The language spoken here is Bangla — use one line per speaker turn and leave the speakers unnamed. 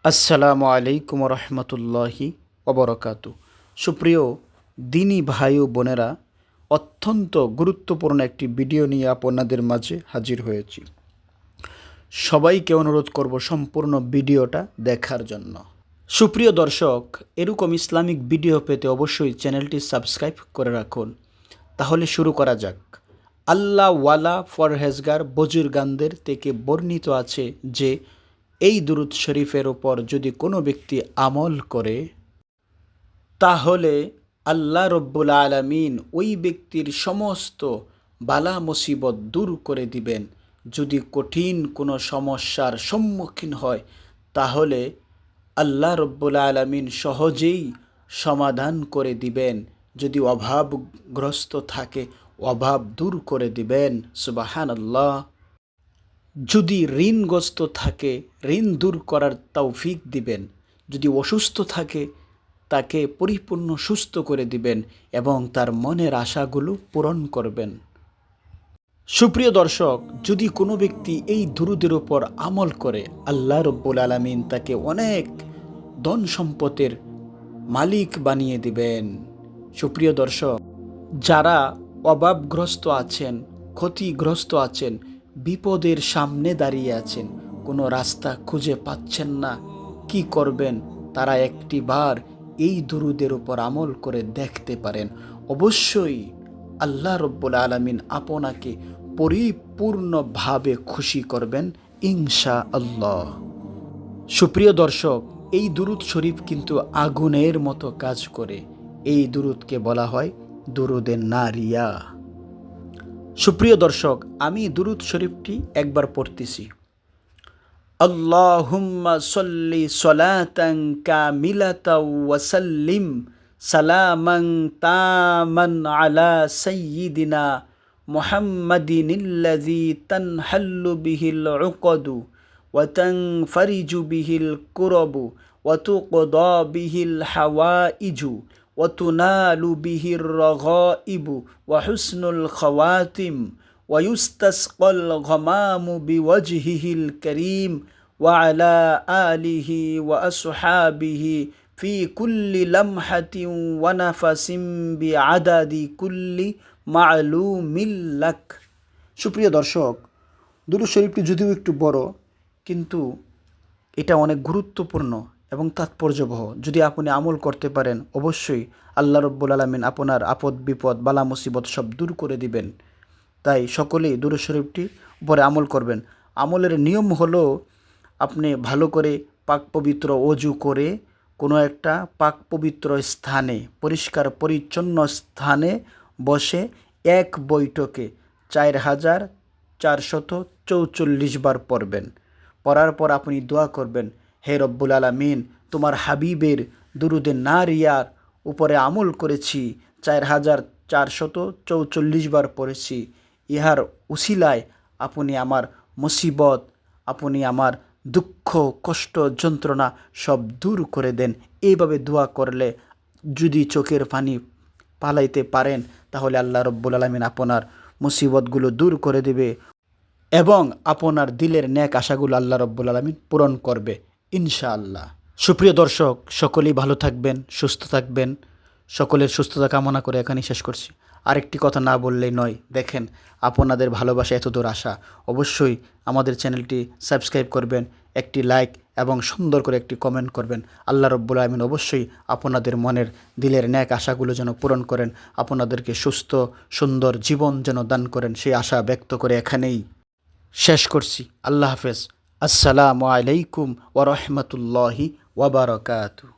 আসসালামু আলাইকুম রহমতুল্লাহি ওবরকাতু। সুপ্রিয় দিনী ভাই ও বোনেরা, অত্যন্ত গুরুত্বপূর্ণ একটি ভিডিও নিয়ে আপনাদের মাঝে হাজির হয়েছি। সবাইকে অনুরোধ করব সম্পূর্ণ ভিডিওটা দেখার জন্য। সুপ্রিয় দর্শক, এরকম ইসলামিক ভিডিও পেতে অবশ্যই চ্যানেলটি সাবস্ক্রাইব করে রাখুন। তাহলে শুরু করা যাক। আল্লাহ ওয়ালা ফরহেজগার বুজুর্গানদের থেকে বর্ণিত আছে যে এই দুরূদ শরীফের ওপর যদি কোনো ব্যক্তি আমল করে, তাহলে আল্লাহ রব্বুল আলামিন ওই ব্যক্তির সমস্ত বালা মুসিবত দূর করে দিবেন। যদি কঠিন কোনো সমস্যার সম্মুখীন হয়, তাহলে আল্লাহ রব্বুল আলামিন সহজেই সমাধান করে দিবেন। যদি অভাবগ্রস্ত থাকে, অভাব দূর করে দিবেন। সুবহানাল্লাহ। যদি ঋণগ্রস্ত থাকে, ঋণ দূর করার তৌফিক দিবেন। যদি অসুস্থ থাকে, তাকে পরিপূর্ণ সুস্থ করে দিবেন এবং তার মনের আশাগুলো পূরণ করবেন। সুপ্রিয় দর্শক, যদি কোনো ব্যক্তি এই দুরূদের উপর আমল করে, আল্লাহ রব্বুল আলামিন তাকে অনেক ধন সম্পদের মালিক বানিয়ে দিবেন। সুপ্রিয় দর্শক, যারা অভাবগ্রস্ত আছেন, ক্ষতিগ্রস্ত আছেন, বিপদের সামনে দাঁড়িয়ে আছেন, কোনো রাস্তা খুঁজে পাচ্ছেন না, কি করবেন, তারা একটিবার এই দুরূদের উপর আমল করে দেখতে পারেন। অবশ্যই আল্লাহ রব্বুল আলামিন আপনাকে পরিপূর্ণভাবে খুশি করবেন ইনশাআল্লাহ। সুপ্রিয় দর্শক, এই দুরূদ শরীফ কিন্তু আগুনের মতো কাজ করে। এই দুরূদকে বলা হয় দুরূদে নারিয়া। সুপ্রিয় দর্শক, আমি দুরূদ শরীফটি একবার পড়তেছি। আল্লাহুম্মা সাল্লি সালাতান কামিলাতাও ওয়া সাল্লিম সালামান তামান আলা সাইয়্যিদিনা মুহাম্মাদিনিল্লাযী তানহাল্লু বিহিল উকদু ওয়া তানফারিজু বিহিল কুরবু ওয়া তুকদা বিহিল হাওয়াইজু ওয়া তুনালু বিহির রাগাইবু ওয়া হুসনুল খাওয়াতিম ওয়া ইউস্তাসকাল গামামু বিওয়াজহিহিল কারীম ওয়া আলা আলিহি ওয়া আসহাবিহি ফি কুল্লি লামহাতিন ওয়া নাফাসিন বিআদাদি কুল্লি মা'লুমিল লাক। সুপ্রিয় দর্শক, দুরূদ শরীফটি যদিও একটু বড়, কিন্তু এটা অনেক গুরুত্বপূর্ণ এবং তাৎপর্যবহ। যদি আপনি আমল করতে পারেন, অবশ্যই আল্লাহ রব্বুল আলামিন আপনার আপদ বিপদ বালা মুসিবত সব দূর করে দিবেন। তাই সকলেই দুরূদ শরীফটি উপরে আমল করবেন। আমলের নিয়ম হলো, আপনি ভালো করে পাক পবিত্র অজু করে কোনো একটা পাক পবিত্র স্থানে, পরিষ্কার পরিচ্ছন্ন স্থানে বসে এক বৈঠকে ৪,৪৪৪ বার পড়বেন। পড়ার পর আপনি দোয়া করবেন, হে রব্বুল আলামিন, তোমার হাবিবের দুরূদে নারিয়ার উপরে আমল করেছি, ৪,৪৪৪ বার পড়েছি। ইহার উসিলায় আপনি আমার মুসিবত, আপনি আমার দুঃখ কষ্ট যন্ত্রণা সব দূর করে দেন। এইভাবে দোয়া করলে যদি চোখের পানি পালাইতে পারেন, তাহলে আল্লাহ রব্বুল আলামিন আপনার মুসিবতগুলো দূর করে দেবে এবং আপনার দিলের নেক আশাগুলো আল্লাহ রব্বুল আলামিন পূরণ করবে ইনশাআল্লাহ। সুপ্রিয় দর্শক, সকলেই ভালো থাকবেন, সুস্থ থাকবেন। সকলের সুস্থতা কামনা করে এখানেই শেষ করছি। আরেকটি কথা না বললেই নয়, দেখেন আপনাদের ভালোবাসা এতদূর আসা, অবশ্যই আমাদের চ্যানেলটি সাবস্ক্রাইব করবেন, একটি লাইক এবং সুন্দর করে একটি কমেন্ট করবেন। আল্লাহ রব্বুল আলামিন অবশ্যই আপনাদের মনের দিলের ন্যাক আশাগুলো যেন পূরণ করেন, আপনাদেরকে সুস্থ সুন্দর জীবন যেন দান করেন, সেই আশা ব্যক্ত করে এখানেই শেষ করছি। আল্লাহ হাফেজ। আসসালামু আলাইকুম ওয়া রাহমাতুল্লাহি ওয়া বারাকাতুহু।